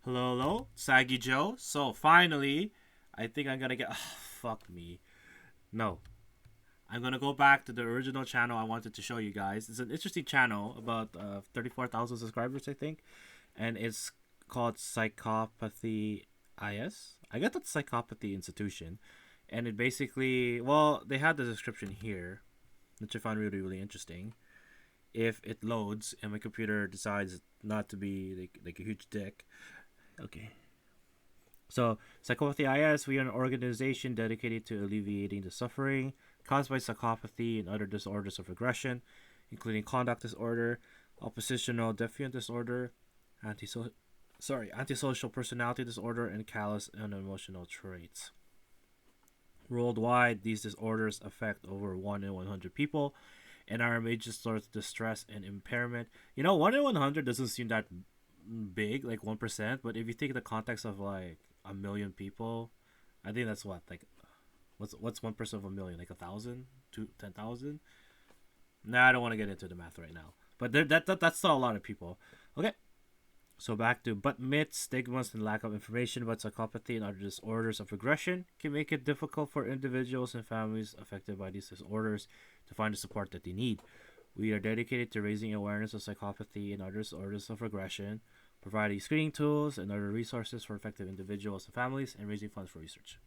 Hello, hello, Saggy Joe. So finally, I think I'm gonna get. Oh, fuck me. No, I'm gonna go back to the original channel I wanted to show you guys. It's an interesting channel about 34,000 subscribers, I think, and it's called Psychopathy IS. I got that Psychopathy Institution, and it basically, well, they had the description here, which I found really interesting. If it loads and my computer decides not to be like a huge dick, okay. So, Psychopathy IS, we are an organization dedicated to alleviating the suffering caused by psychopathy and other disorders of aggression, including conduct disorder, oppositional defiant disorder, antisocial antisocial personality disorder, and callous and emotional traits. Worldwide, these disorders affect over 1 in 100 people and are a major source of distress and impairment. 1 in 100 doesn't seem that big, like 1%, but if you take the context of like a million people, I think that's what, like, what's 1% of a million, like 1,000 to 10,000. Nah, I don't want to get into the math right now, but that's still a lot of people. Okay, so back to, but myths, stigmas, and lack of information about psychopathy and other disorders of aggression can make it difficult for individuals and families affected by these disorders to find the support that they need. We are dedicated to raising awareness of psychopathy and other disorders of aggression, providing screening tools and other resources for affected individuals and families, and raising funds for research.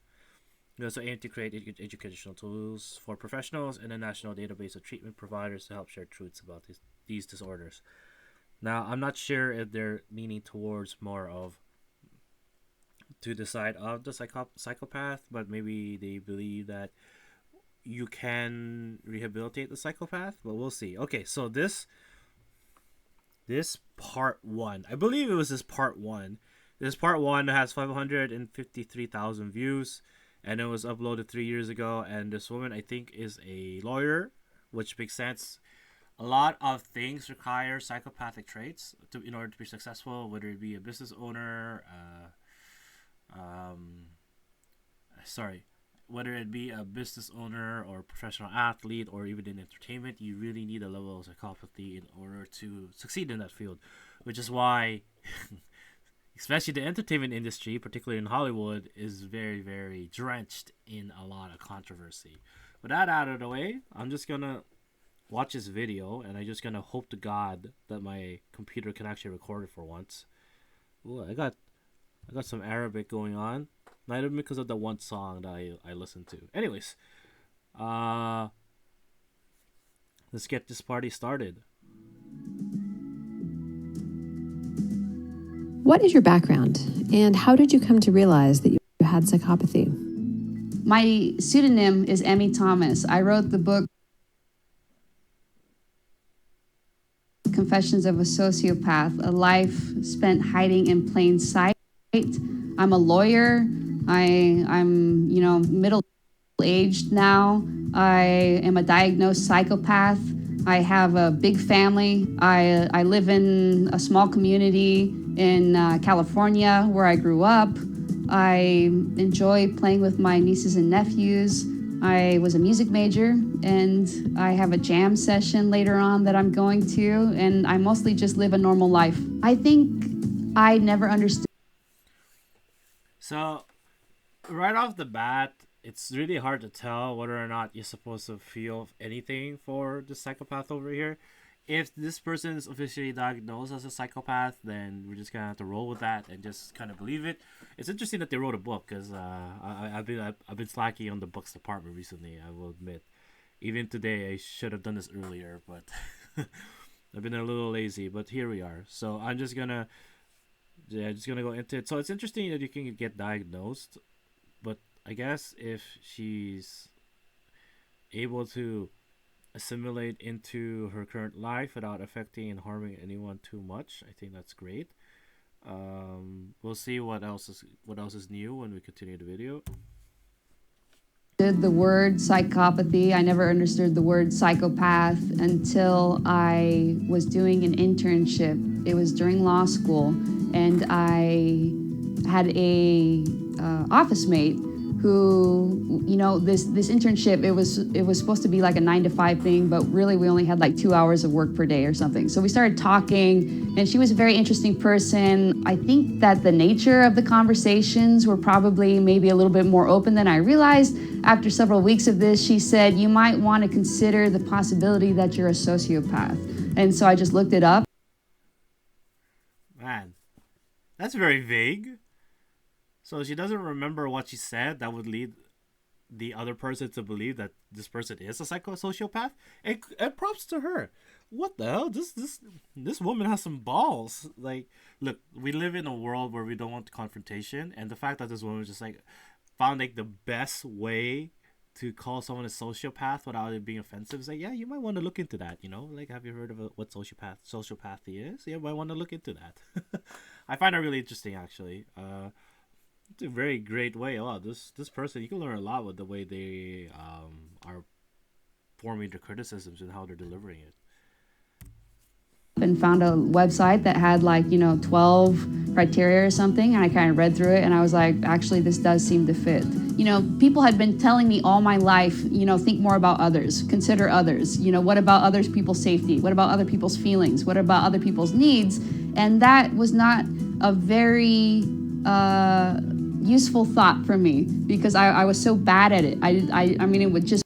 We also aim to create educational tools for professionals and a national database of treatment providers to help share truths about these disorders. Now, I'm not sure if they're leaning towards more of to the side of the psychopath, but maybe they believe that you can rehabilitate the psychopath, but we'll see. Okay, so this part one, I believe it was this part one. This part one has 553,000 views, and it was uploaded 3 years ago. And this woman, I think, is a lawyer, which makes sense. A lot of things require psychopathic traits in order to be successful, whether it be a business owner, sorry, whether it be a business owner or professional athlete or even in entertainment. You really need a level of psychopathy in order to succeed in that field, which is why, especially the entertainment industry, particularly in Hollywood, is very drenched in a lot of controversy. With that out of the way, I'm just gonna watch this video, and I'm just gonna hope to God that my computer can actually record it for once. Ooh, I got some Arabic going on. Not even because of the one song that I listened to. Anyways, uh, let's get this party started. What is your background, and how did you come to realize that you had psychopathy? My pseudonym is Emmy Thomas. I wrote the book Confessions of a Sociopath, a life spent hiding in plain sight. I'm a lawyer. I'm middle-aged now. I am a diagnosed psychopath. I have a big family. I live in a small community in California where I grew up. I enjoy playing with my nieces and nephews. I was a music major, and I have a jam session later on that I'm going to, and I mostly just live a normal life. I think I never understood. So, right off the bat, it's really hard to tell whether or not you're supposed to feel anything for the psychopath over here. If this person is officially diagnosed as a psychopath, then we're just gonna have to roll with that and just kind of believe it. It's interesting that they wrote a book, because I've been slacking on the books department recently, I will admit. Even today, I should have done this earlier, but I've been a little lazy. But here we are. So I'm just gonna go into it. So it's interesting that you can get diagnosed, but I guess if she's able to assimilate into her current life without affecting and harming anyone too much, I think that's great. We'll see what else is new when we continue the video. The word psychopathy. I never understood the word psychopath until I was doing an internship. It was during law school, and I had a office mate who, this internship, it was supposed to be like a 9 to 5 thing, but really we only had like 2 hours of work per day or something. So we started talking, and she was a very interesting person. I think that the nature of the conversations were probably maybe a little bit more open than I realized. After several weeks of this, she said, you might want to consider the possibility that you're a sociopath. And so I just looked it up. Man, that's very vague. So she doesn't remember what she said that would lead the other person to believe that this person is a psychosociopath. And props to her. What the hell? This woman has some balls. Like, look, we live in a world where we don't want confrontation, and the fact that this woman just like found like the best way to call someone a sociopath without it being offensive is like, yeah, you might want to look into that. Like, have you heard of what sociopathy is? Yeah, you might want to look into that. I find that really interesting, actually. It's a very great way. Oh, this person, you can learn a lot with the way they are forming their criticisms and how they're delivering it. And found a website that had 12 criteria or something, and I kind of read through it, and I was like, actually, this does seem to fit. People had been telling me all my life, think more about others, consider others, what about other people's safety, what about other people's feelings, what about other people's needs, and that was not a very useful thought for me, because I was so bad at it. I mean, it would just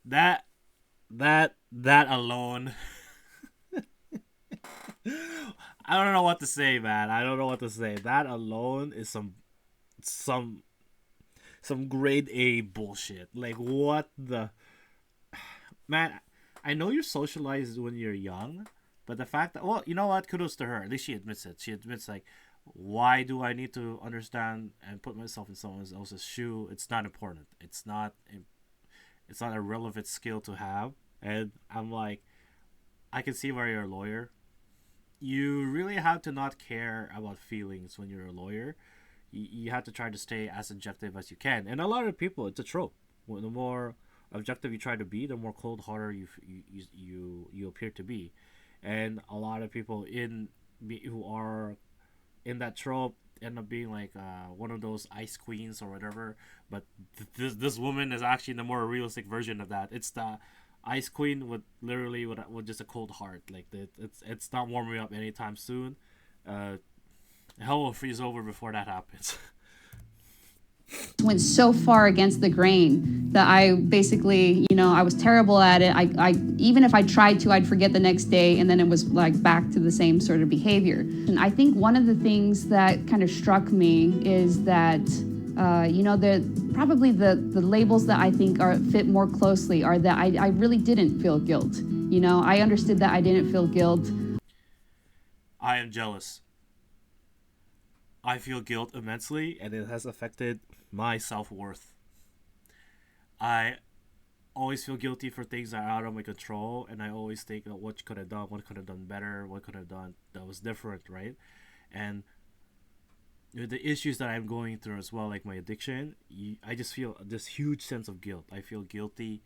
that alone. I don't know what to say, man. I don't know what to say. That alone is some grade A bullshit. Like, what the man? I know you're socialized when you're young, but the fact that, well, you know what? Kudos to her. At least she admits it. She admits, like, why do I need to understand and put myself in someone else's shoe? It's not important. It's not a relevant skill to have. And I'm like, I can see why you're a lawyer. You really have to not care about feelings when you're a lawyer. You have to try to stay as objective as you can. And a lot of people, it's a trope. The more objective you try to be, the more cold-hearted you appear to be. And a lot of people who are in that trope end up being like one of those ice queens or whatever. But this woman is actually the more realistic version of that. It's the ice queen with literally with just a cold heart. Like, it's not warming up anytime soon. Hell will freeze over before that happens. went so far against the grain that I basically, I was terrible at it. I even if I tried to, I'd forget the next day, and then it was like back to the same sort of behavior. And I think one of the things that kind of struck me is that, probably the labels that I think fit more closely are that I really didn't feel guilt. I understood that I didn't feel guilt. I am jealous. I feel guilt immensely, and it has affected my self-worth. I always feel guilty for things that are out of my control, and I always think, what could I have done, what could I have done better, what could I have done that was different, right? And the issues that I'm going through as well, like my addiction, I just feel this huge sense of guilt. I feel guilty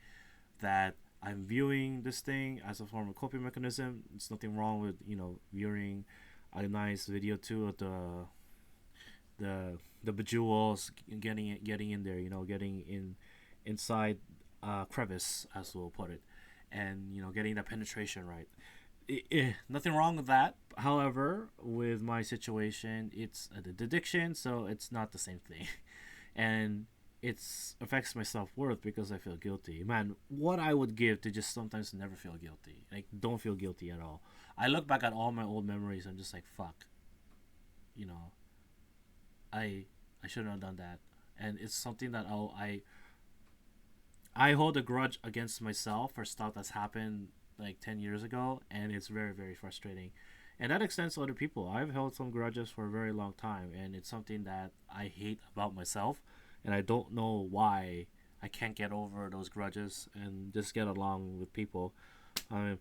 that I'm viewing this thing as a form of coping mechanism. There's nothing wrong with viewing a nice video too of the bejewels, getting in there, getting inside crevice, as we'll put it, and getting that penetration right. Nothing wrong with that. However, with my situation, it's an addiction, so it's not the same thing, and it affects my self-worth because I feel guilty. Man, what I would give to just sometimes never feel guilty. Like, don't feel guilty at all. I look back at all my old memories, I'm just like, fuck, I shouldn't have done that, and it's something that I hold a grudge against myself for stuff that's happened like 10 years ago, and it's very, very frustrating, and that extends to other people. I've held some grudges for a very long time, and it's something that I hate about myself, and I don't know why I can't get over those grudges and just get along with people. I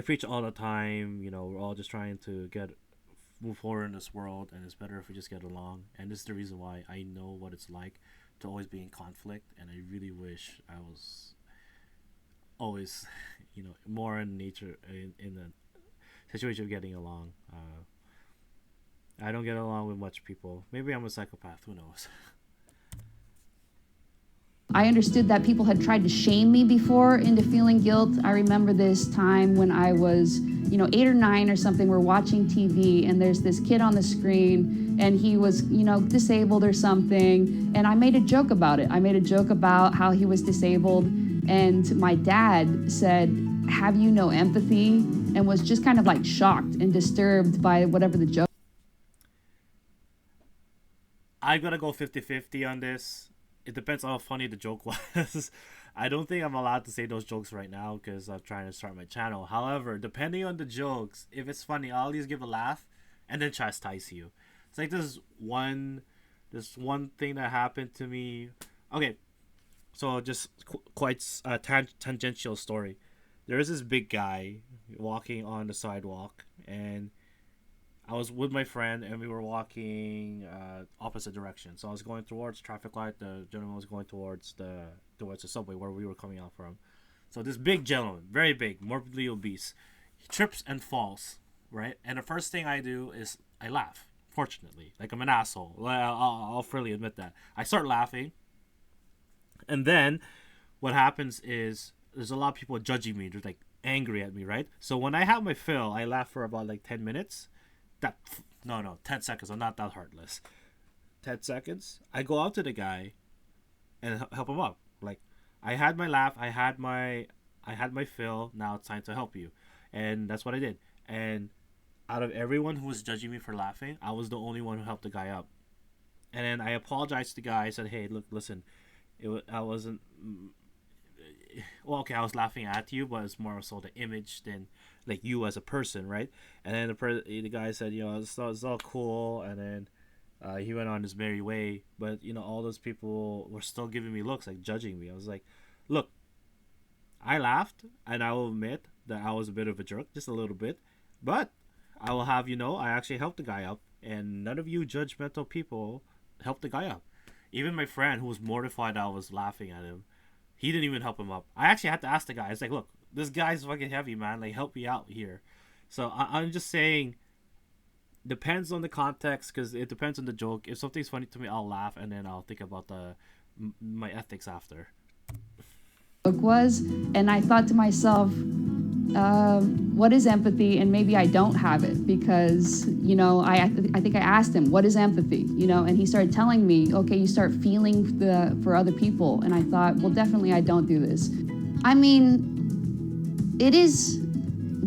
preach all the time, we're all just trying to move forward in this world, and it's better if we just get along. And this is the reason why I know what it's like to always be in conflict, and I really wish I was always more in nature in the situation of getting along. I don't get along with much people. Maybe I'm a psychopath. Who knows? I understood that people had tried to shame me before into feeling guilt. I remember this time when I was, 8 or 9 or something. We're watching TV and there's this kid on the screen and he was, disabled or something. And I made a joke about it. I made a joke about how he was disabled. And my dad said, "Have you no empathy?" And was just kind of like shocked and disturbed by whatever the joke. I'm gonna go 50-50 on this. It depends on how funny the joke was. I don't think I'm allowed to say those jokes right now because I'm trying to start my channel. However, depending on the jokes, if it's funny, I'll always give a laugh and then chastise you. It's like this one thing that happened to me. Okay, so just quite a tangential story. There is this big guy walking on the sidewalk, and I was with my friend and we were walking opposite direction. So I was going towards traffic light. The gentleman was going towards the subway where we were coming out from. So this big gentleman, very big, morbidly obese, he trips and falls, right? And the first thing I do is I laugh. Fortunately, like I'm an asshole. I'll freely admit that. I start laughing, and then what happens is there's a lot of people judging me. They're like angry at me, right? So when I have my fill, I laugh for about like 10 minutes. That no 10 seconds. I'm not that heartless. 10 seconds. I go out to the guy and help him up. Like I had my laugh. I had my fill. Now it's time to help you, and that's what I did. And out of everyone who was judging me for laughing, I was the only one who helped the guy up. And then I apologized to the guy. I said, "Hey, look, listen. I wasn't. Well, okay, I was laughing at you, but it's more so the image than like you as a person, right?" And then the guy said, it's all cool, and then he went on his merry way. But all those people were still giving me looks, like judging me. I was like, "Look, I laughed, and I will admit that I was a bit of a jerk, just a little bit, but I will have I actually helped the guy up, and none of you judgmental people helped the guy up. Even my friend, who was mortified I was laughing at him, he didn't even help him up. I actually had to ask the guy. I was like, "Look, this guy's fucking heavy, man. Like, help me out here." So I'm just saying, depends on the context, because it depends on the joke. If something's funny to me, I'll laugh, and then I'll think about my ethics after. Was. And I thought to myself, what is empathy? And maybe I don't have it because, I think I asked him, what is empathy? And he started telling me, okay, you start feeling for other people. And I thought, well, definitely I don't do this. I mean, it is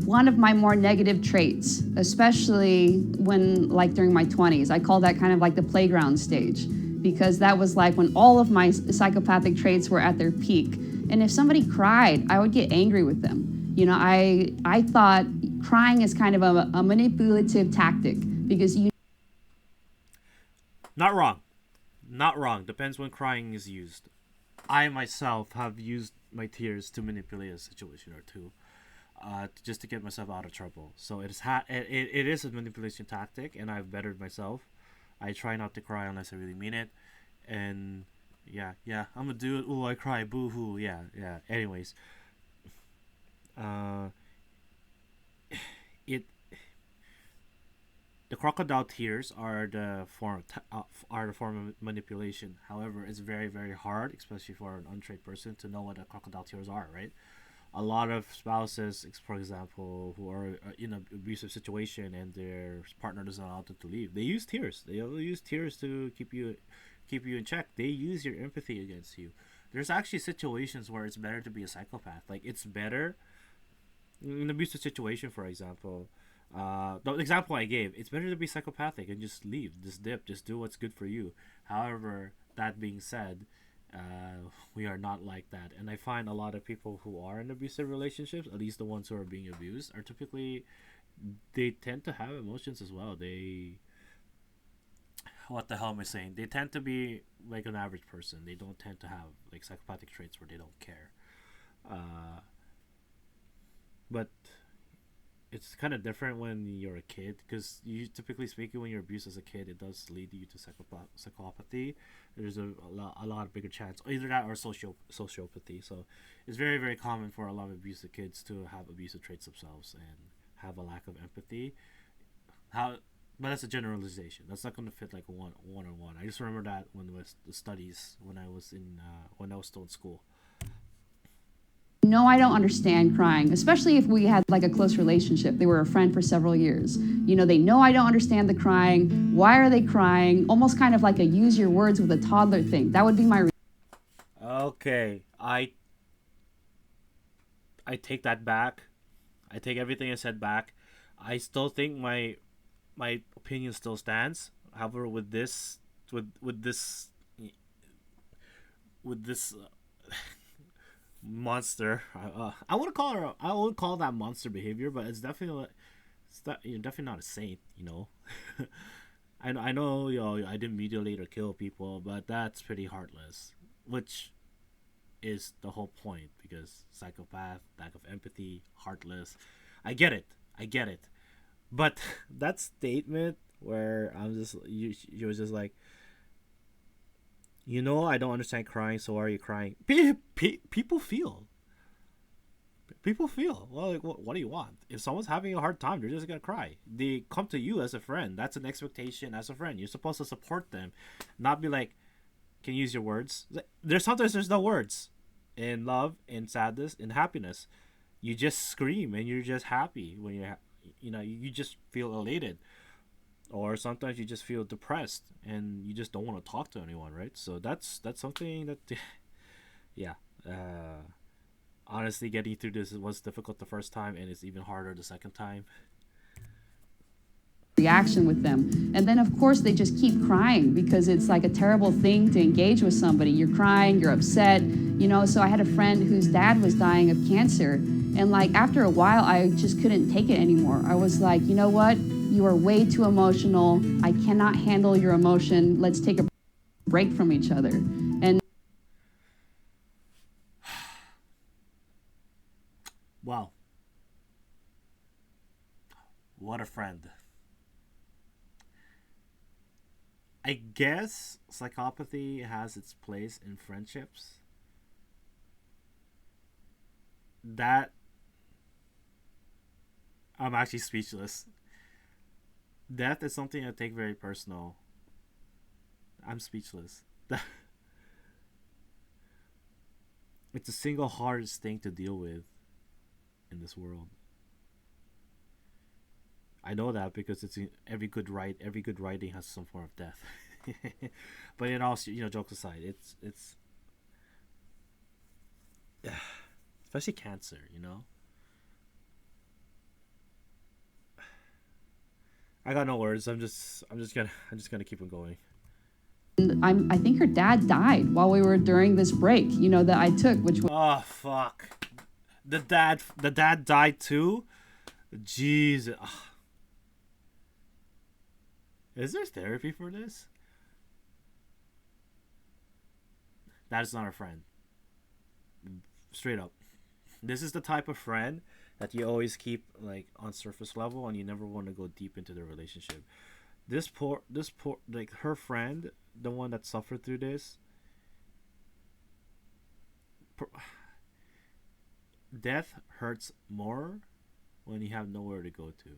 one of my more negative traits, especially when, like, during my 20s. I call that kind of like the playground stage, because that was like when all of my psychopathic traits were at their peak. And if somebody cried, I would get angry with them. I thought crying is kind of a manipulative tactic because Not wrong. Not wrong. Depends when crying is used. I myself have used my tears to manipulate a situation or two, just to get myself out of trouble. So it is a manipulation tactic, and I've bettered myself. I try not to cry unless I really mean it, and yeah, I'm gonna do it. Oh, I cry, boo hoo. Yeah, yeah. Anyways, uh, it the crocodile tears are the form of manipulation. However, it's very very hard, especially for an untrained person, to know what the crocodile tears are. Right? A lot of spouses, for example, who are in an abusive situation and their partner doesn't allow them to leave, they use tears. They only use tears to keep you in check. They use your empathy against you. There's actually situations where it's better to be a psychopath. Like it's better in an abusive situation, for example. The example I gave, it's better to be psychopathic and just leave, just dip, just do what's good for you. However, that being said, we are not like that, and I find a lot of people who are in abusive relationships, at least the ones who are being abused, are typically they tend to have emotions as well. They what the hell am I saying? They tend to be like an average person. They don't tend to have like psychopathic traits where they don't care. Uh, but it's kind of different when you're a kid, because you typically speaking, when you're abused as a kid, it does lead you to psychopathy. There's a lot bigger chance, either that or sociopathy. So it's very very common for a lot of abusive kids to have abusive traits themselves and have a lack of empathy. How But that's a generalization. That's not gonna fit like a one on one. I just remember that when it was the studies when I was still in school. No, I don't understand crying, especially if we had like a close relationship. They were a friend for several years. They know I don't understand the crying. Why are they crying? Almost kind of like a use your words with a toddler thing. That would be my Okay, I take that back. I take everything I said back. I still think my opinion still stands. However, with this with this monster, I wouldn't call her. I wouldn't call that monster behavior, but it's definitely you're definitely not a saint. I know I didn't mutilate or kill people, but that's pretty heartless. Which is the whole point because psychopath, lack of empathy, heartless. I get it. I get it. But that statement where you was just like, I don't understand crying, so why are you crying? People feel. Well, like, what do you want? If someone's having a hard time, they're just gonna cry. They come to you as a friend. That's an expectation as a friend. You're supposed to support them, not be like, can you use your words? There's no words in love, in sadness, in happiness. You just scream and you're just happy when you just feel elated, or sometimes you just feel depressed and you just don't want to talk to anyone, right? So that's something that yeah. Honestly, getting through this was difficult the first time, and it's even harder the second time. reaction with them. And then, of course, they just keep crying because it's like a terrible thing to engage with somebody. You're crying, you're upset. So I had a friend whose dad was dying of cancer. And like after a while, I just couldn't take it anymore. I was like, you know what? You are way too emotional. I cannot handle your emotion. Let's take a break from each other. And Wow, what a friend. I guess psychopathy has its place in friendships. That I'm actually speechless. Death is something I take very personal. I'm speechless. It's the single hardest thing to deal with in this world. I know that because it's in every good writing has some form of death. But in all, jokes aside, it's especially cancer. I got no words. I'm just gonna keep on going. I think her dad died while we were during this break, that I took, which was Oh fuck. The dad died too. Jeez. Ugh. Is there therapy for this? That is not a friend. Straight up. This is the type of friend that you always keep like on surface level and you never want to go deep into the relationship. This poor like her friend, the one that suffered through this, death hurts more when you have nowhere to go to.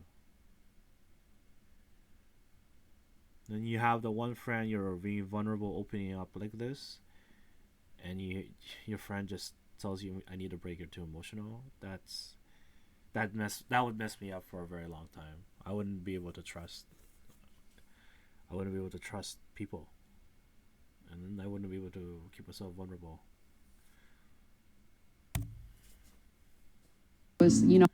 Then you have the one friend you're being vulnerable, opening up like this, and your friend just tells you, "I need a break. You're too emotional." That would mess me up for a very long time. I wouldn't be able to trust. I wouldn't be able to trust people, and then I wouldn't be able to keep myself vulnerable.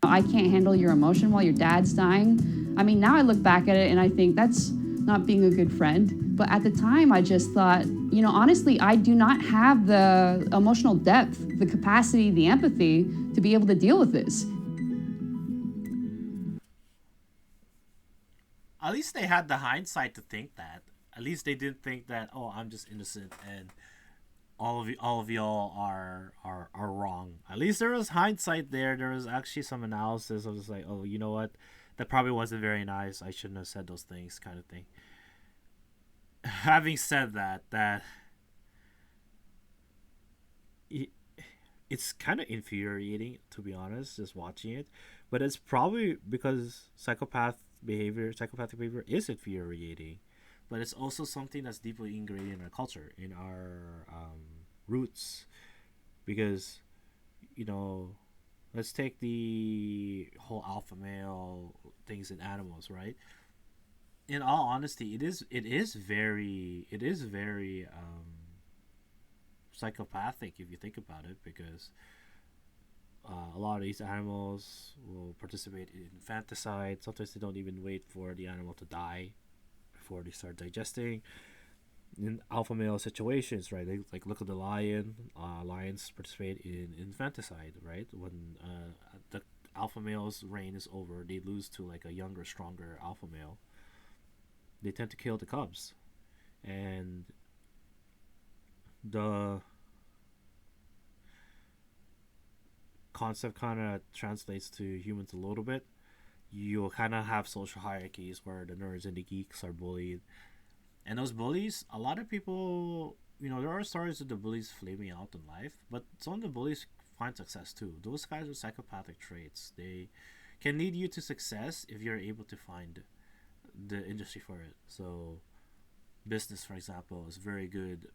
I can't handle your emotion while your dad's dying. I mean, now I look back at it and I think that's not being a good friend. But at the time, I just thought, honestly, I do not have the emotional depth, the capacity, the empathy to be able to deal with this. At least they had the hindsight to think that. At least they didn't think that. Oh, I'm just innocent, and all of y'all are wrong. At least there was hindsight there. There was actually some analysis of just like, oh, you know what, that probably wasn't very nice. I shouldn't have said those things, kind of thing. Having said that it's kind of infuriating to be honest, just watching it. But it's probably because psychopaths psychopathic behavior is infuriating, but it's also something that's deeply ingrained in our culture, in our roots. Because, you know, let's take the whole alpha male things in animals, right? In all honesty, it is very psychopathic if you think about it, because a lot of these animals will participate in infanticide. Sometimes they don't even wait for the animal to die before they start digesting. In alpha male situations, right? Like look at the lion. Lions participate in infanticide, right? When the alpha male's reign is over, they lose to like a younger, stronger alpha male. They tend to kill the cubs, and the concept kind of translates to humans a little bit. You'll kind of have social hierarchies where the nerds and the geeks are bullied, and those bullies, a lot of people, there are stories of the bullies flaming out in life, but some of the bullies find success too. Those guys with psychopathic traits, they can lead you to success if you're able to find the industry for it. So, business, for example, is a very good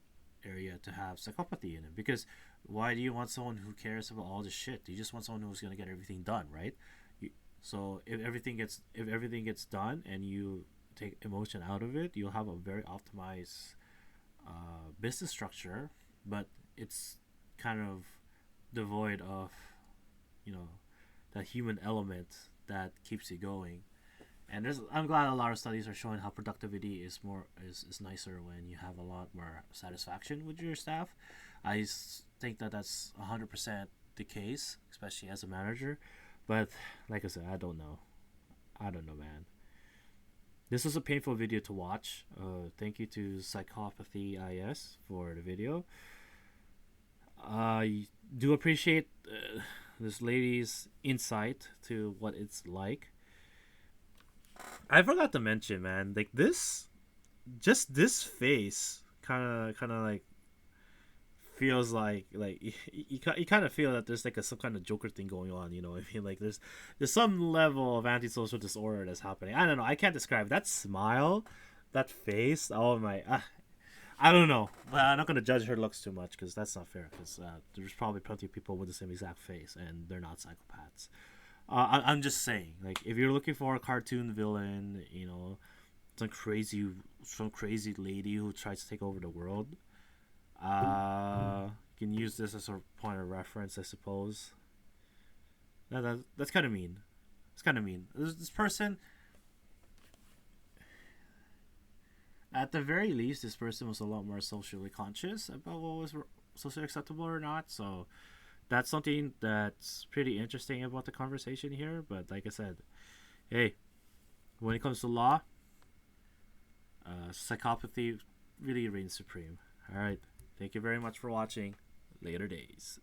area to have psychopathy in it, because why do you want someone who cares about all this shit? You just want someone who's gonna get everything done, right? So if everything gets done and you take emotion out of it, you'll have a very optimized business structure, but it's kind of devoid of you know that human element that keeps you going. And I'm glad a lot of studies are showing how productivity is nicer when you have a lot more satisfaction with your staff. Think that that's 100% the case, especially as a manager. But like I said, I don't know, man. This was a painful video to watch. Thank you to Psychopathy IS for the video. I do appreciate this lady's insight to what it's like. I forgot to mention, man, like just this face, kind of like feels like you kind of feel that there's like some kind of Joker thing going on. I mean, like there's some level of antisocial disorder that's happening. I don't know. I can't describe that smile, that face. Oh my. I don't know, but I'm not gonna judge her looks too much because that's not fair. Because there's probably plenty of people with the same exact face and they're not psychopaths. I'm just saying, like, if you're looking for a cartoon villain, some crazy, some crazy lady who tries to take over the world, you can use this as a point of reference, I suppose. That's kind of mean. It's kind of mean. This person, at the very least, this person was a lot more socially conscious about what was socially acceptable or not. So that's something that's pretty interesting about the conversation here. But like I said, hey, when it comes to law, psychopathy really reigns supreme. All right. Thank you very much for watching. Later days.